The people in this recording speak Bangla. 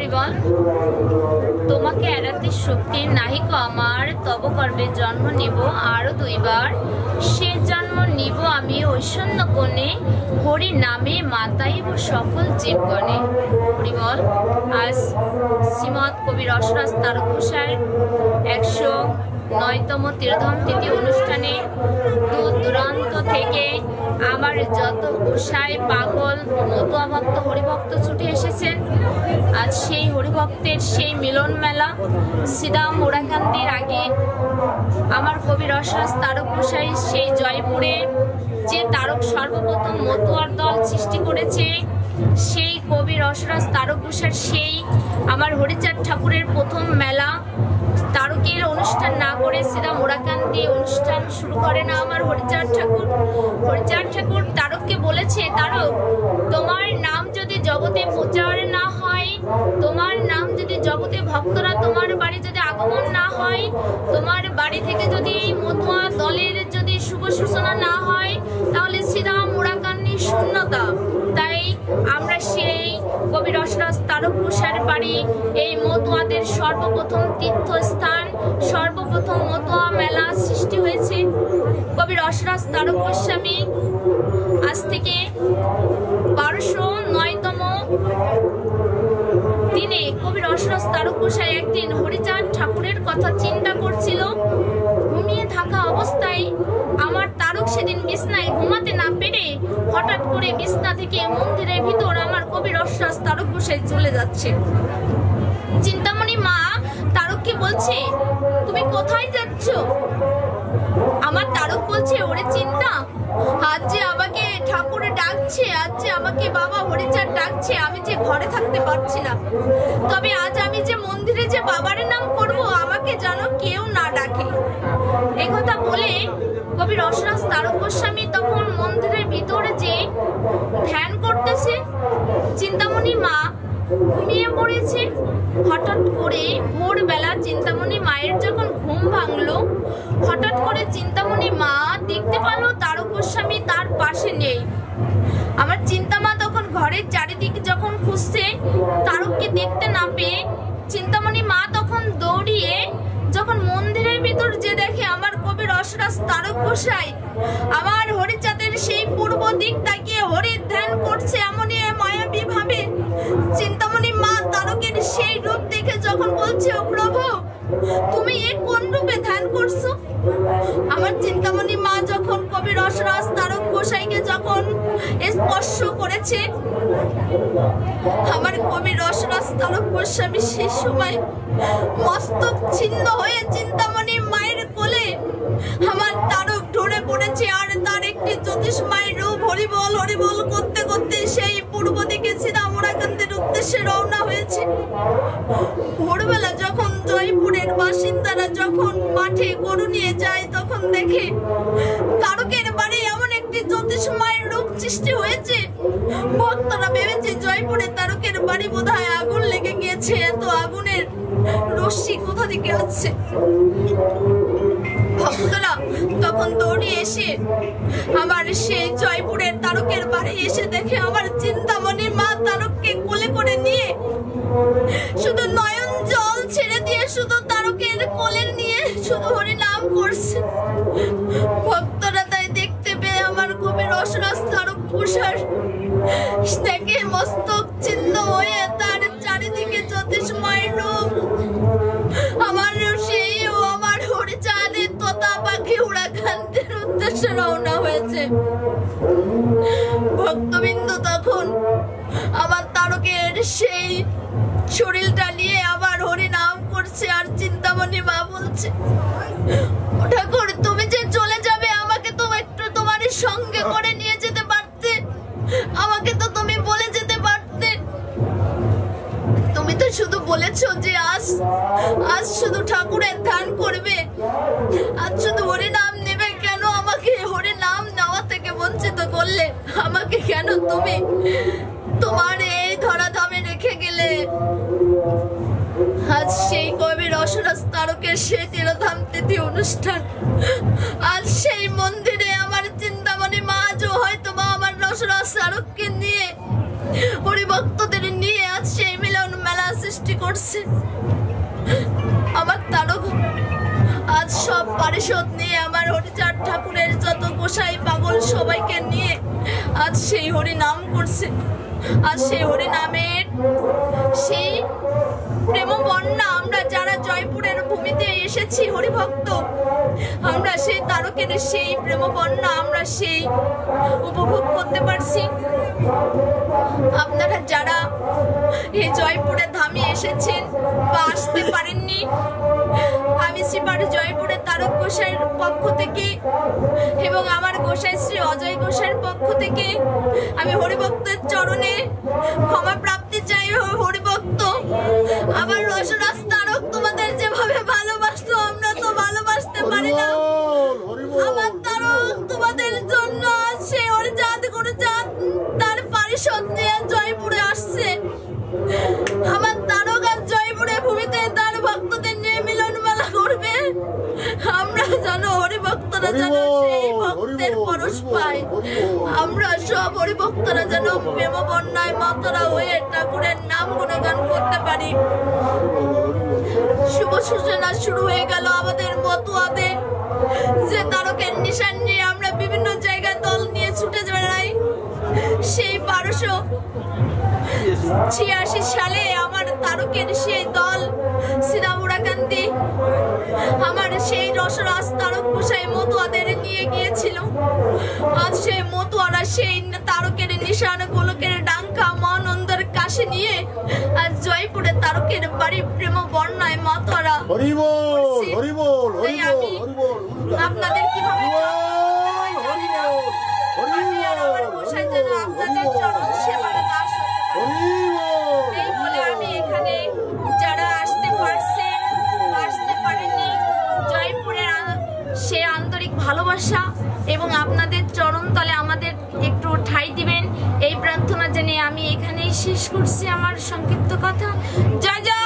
হরিবল। তোমাকে এড়াতে শক্তি নাহিক আমার, তব গর্ভে জন্ম নিব আরো দুইবার, সে জন্ম নিব আমি ঐশ্বন্য কোণে, হরি নামে মাতাইব সকল জীবগণে। হরিবল। আজ শ্রীমৎ কবি রসরাজ তারক গোসাইয়ের 109তম তীর্ধম তিথি অনুষ্ঠানে দূর দূরান্ত থেকে আমার যত গোসাই পাগল মতুয়া ভক্ত হরিভক্ত ছুটে এসেছেন। আজ সেই হরিভক্তের সেই মিলন মেলা শ্রীদাম মোড়াকান্দির আগে আমার কবি রসরাজ তারক গোসাই সেই জয়পুরে যে তারক সর্বপ্রথম মতুয়ার দল সৃষ্টি করেছে, সেই কবি রসরাজ তারক গোসাইয়ের সেই আমার হরিচাঁদ ঠাকুরের প্রথম মেলা তারকের অনুষ্ঠান না করে শ্রীদাম মোড়াকান্দি অনুষ্ঠান শুরু করে না আমার হরিচাঁদ ঠাকুর। হরিচাঁদ ঠাকুর তারককে বলেছে, তারক তোমার নাম যদি জগতে প্রচার না হয়, তোমার নাম যদি জগতে ভক্তরা তোমার বাড়ি যদি আগমন না হয়, তোমার বাড়ি থেকে যদি এই মতুয়া দলের যদি শুভ সূচনা না হয়, তাহলে শ্রীদাম মোড়াকান্দি শূন্যতা। তাই আমরা সেই কবি রসরাজ তারক গোসাইয়ের বাড়ি এই মতুয়াদের সর্বপ্রথম তীর্থস্থান, সর্বপ্রথম মতুয়া মেলা সৃষ্টি হয়েছে। কবি রসরাজ তারক গোস্বামী আজ থেকে 1209তম দিনে কবি রসরাজ তারক গোসাই একদিন হরিচাঁদ ঠাকুরের কথা চিন্তা করছিল। ঘুমিয়ে থাকা অবস্থায় আমার তারক সেদিন বিছনায় ঘুমাতে না পেরে হঠাৎ করে বিছনা থেকে মন্দিরের ভিতর আমার কবি রসরাজ তারক গোসাই চলে যাচ্ছে। চিন্তামণি মা তারককে বলছে, তুমি কোথায় যাচ্ছ? আমার তারক বলছে, ওরে চিন্তা, আজ যে আমাকে ঠাকুরে ডাকছে, আজ যে আমাকে বাবা হরিচাঁদ ডাকছে, আমি যে ঘরে থাকতে পারছি না, তবে আজ আমি যে মন্দিরে যে বাবার নাম করব, আমাকে যেন কেউ না ডাকে। একথা বলে কবি রসরাজ তারক গোস্বামী তখন মন্দিরের ভিতরে যে ধ্যান করতেছে। চিন্তামণি মা ঘুমিয়ে পড়েছে। হঠাৎ করে ভোরবেলা চিন্তামণি মায়ের যখন ঘুম ভাঙলো, হঠাৎ করে চিন্তামণি মা দেখতে পেলো তারক গোস্বামী তার পাশে নেই। আমার চিন্তামা তখন ঘরের চারিদিকে যখন খুঁজছে, তারককে দেখতে না পেয়ে চিন্তামণি মা তখন দৌড়িয়ে যখন মন্দিরের ভিতর যে দেখে আমার কবি রসরাজ তারক গোসাই আমার হরিচাঁদের সেই পূর্ব দিক তাকিয়ে হরির ধ্যান করছে এমনই মায়াবী ভাবে। চিন্তামণি মা তারকের সেই রূপ দেখে যখন বলছে, ও প্রভু, তুমি এ কোন রূপে ধ্যান করছো? আমার চিন্তামণি মা যখন কবি রসরাজ তারক গোসাইকে যখন স্পর্শ করেছে, আমার কবি রসরাজ তারক গোস্বামী সেই সময় মস্তক ছিন্ন হয়ে চিন্তামণি মায়ের কোলে আমার তারক ঢলে পড়েছে। আর তার একটি জ্যোতিষময় রূপ হরিবল হরিবল করতে করতে সেই পূর্ব দিকে শ্রীদাম মোড়াকান্দির উদ্দেশ্যে রওনা হয়েছে। ভোরবেলা যখন জয়পুরের বাসিন্দারা যখন মাঠে গরু নিয়ে যায়, তখন দেখে তারকের বাড়ি এমন একটি জ্যোতিষময় রূপ সৃষ্টি হয়েছে। ভক্তরা ভেবেছে জয়পুরে তারকের বাড়ি বোধহয় আগুন লেগে গিয়েছে, এত আগুনের রশ্মি কোথা থেকে আসছে। ভক্তরা তখন দৌড়ে এসে আমার সেই জয়পুরের তারকের বাড়ি এসে দেখে আমার চিন্তামণি মা তারককে কোলে করে নিয়ে শুধু নয়ন জল ছেড়ে দিয়ে শুধু তারকের কোলে নিয়ে শুধু হরি নাম করছে। ভক্তরা তাই দেখতে পেয়ে আমার কবি রসরাজ তারক গোসাই দেখে মস্তক ছিন্ন হয়ে তার চারিদিকে জ্যোতিষময় রূপ আমার সেই ও আমার হরিচাঁদের তোতা পাখি উড়াকান্তের উদ্দেশ্যে রওনা হয়েছে। ভক্তবৃন্দ তখন আমার তারকের সেই শরীরটা নিয়ে আবার হরি নাম করছে। আর চিন্তামণি মা বলছে, ঠাকুর, তুমি যে চলে যাবে, আমাকে তো একটু তোমার সঙ্গে করে নিয়ে যেতে পারতে, আমাকে তো তুমি বলে যেতে পারতে। তুমি তো শুধু বলেছো যে আজ শুধু ঠাকুরের ধ্যান করবে, আজ শুধু হরি নাম নেবে, কেন আমাকে হরি নাম নেওয়া থেকে বঞ্চিত করলে? আমাকে কেন তুমি তোমার এই ধরাধামে রেখে গেলে? আজ সেই কবি রসরাজ তারকের সেই তীর্থধাম তিথি অনুষ্ঠান, আজ সেই মন্দিরে আমার চিন্তামণি মা আজও হয়তো বা আমার রসরাজ তারককে নিয়ে হরিভক্তদের নিয়ে আজ সেই মিলন মেলা সৃষ্টি করছে। আমার তারক আজ সব পারিষদ নিয়ে, আমার হরিচাঁদ ঠাকুরের যত গোসাই পাগল সবাইকে নিয়ে আজ সেই হরি নাম করছে। আজ সেই হরি নামের সেই প্রেম বন্যা আমরা যারা জয়পুরের ভূমিতে এসেছি হরিভক্ত, আমরা সেই তারকের সেই প্রেম বন্যা আমরা সেই উপভোগ করতে পারছি। আপনারা যারা এই জয়পুরের ধামে এসেছেন বা আসতে পারেননি, আমি শ্রীপার জয়পুরের তারক গোসাইয়ের পক্ষ থেকে এবং আমার গোসাই শ্রী অজয় গোসাইয়ের পক্ষ থেকে আমি হরিভক্তের চরণে ক্ষমা প্রাপ্তি চাই। হরিভক্ত, আমার রসরাজ তারক তোমাদের যেভাবে ভালোবাসতো আমরা তো ভালোবাসতে পারি না। আমার তারক তোমাদের জন্য সে হরিচাঁদ গুরুচাঁদ তার পারিষদ নিয়ে জয়পুরে আসছে। আমার তারক আজ জয়পুরে ভূমিতে তার ভক্তদের নিয়ে মিলন মেলা করবে। আমরা যেন হরিভক্তরা যেন সেই ভক্তের পরশ পাই। আমরা সব হরিভক্তরা যেন প্রেম বন্যায় মাতারা হয়ে ঠাকুরের নাম গুণগান করতে পারি। শুভ সূচনা শুরু হয়ে গেল আমাদের মতুয়াদের, যে তারকের নিশান নিয়ে আমরা বিভিন্ন জায়গায় দল নিয়ে ছুটে বেড়াই। সেই 1286 সালে আমার তারকের সেই দল সিদামুড়াকান্দি আমার সেই রসরাজ তারক গোসাই মতুয়াদের নিয়ে গিয়েছিল। আজ সেই মতুয়ারা সেই তারকের নিশান গোলকের ডাঙ্কা মহানন্দের কাছে নিয়ে আজ জয়পুরে তারকের বাড়ি প্রেম বন্যায় মতুয়ারা। আমি আপনাদের কিভাবে গোসাই যেন আপনাদের চরণ সেবার দাস হতে পারে, এই বলে আমি এখানে যারা আসতে পারছেন আসতে পারেননি, জয়পুরের সে আন্তরিক ভালোবাসা এবং আপনাদের চরণতলে আমাদের একটু ঠাঁই দিবেন এই প্রার্থনা জেনে আমি এখানেই শেষ করছি আমার সংক্ষিপ্ত কথা। জয় জয়।